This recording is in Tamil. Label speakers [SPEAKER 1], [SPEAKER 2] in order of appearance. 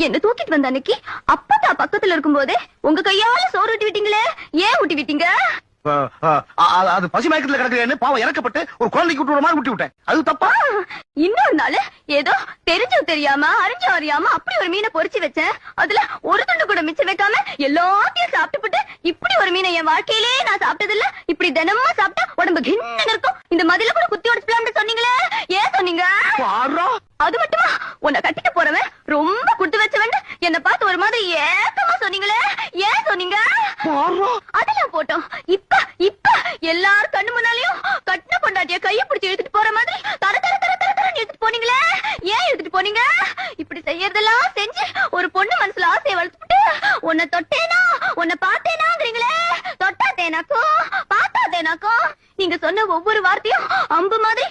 [SPEAKER 1] என்ன தூக்கிட்டு வந்த அன்னைக்கு அப்பத்தா பக்கத்துல இருக்கும் போதே உங்க கையால சோறு ஊட்டி விட்டீங்களே, ஏன் ஊட்டி விட்டீங்க?
[SPEAKER 2] அது பசி மயக்கத்துல கிடக்குறேன்னு பாவம் இறக்கப்பட்டு ஒரு குழந்தைக்கு விட்டு மாதிரி விட்டு விட்டேன். அது தப்பா?
[SPEAKER 1] இன்னொரு நாள் ஏதோ தெரிஞ்சோ தெரியாம அறிஞ்சோ அறியாம அப்படி ஒரு மீனை பொரிச்சு வச்சேன். அதுல ஒரு துண்டு கூட மிச்சம் வைக்காம எல்லாத்தையும் சாப்பிட்டுப்பட்டு இப்படி ஒரு மீனை என் வாழ்க்கையிலே நான் சாப்பிட்டது இல்ல. இப்படி தினமும் சாப்பிட்டா உடம்பு கிண்ணு இருக்கும். இந்த மதில கூட குத்தி உடச்சுலாம்னு சொன்னீங்களே, ஏன் சொன்னீங்க? அது மட்டுமா, உன்னை கட்டிட்டு போறவன் ரொம்ப குடுத்து வச்சவன் என்ன பார்த்து ஒரு மாதிரி ஏக்கமா சொன்னீங்களே, ஏன் சொன்னீங்க? அதெல்லாம் போட்டோம். இப்ப இப்ப எல்லாரும் கண்ணு முன்னாலையும் கட்டின பொண்டாட்டிய கைய பிடிச்சு இழுத்துட்டு போற மாதிரி தர தர தர தர தர இழுத்துட்டு போனீங்களே, ஏன் இழுத்துட்டு போனீங்க? இப்படி செய்யறதெல்லாம் செஞ்சு ஒரு பொண்ணு மனசுல ஆசையை வளர்த்துட்டு உன்னை தொட்டேனா உன்னை பார்த்தேனாங்கிறீங்களே. தொட்டா தேனாக்கும் பார்த்தா தேனாக்கும். நீங்க சொன்ன ஒவ்வொரு வார்த்தையும் அம்பு மாதிரி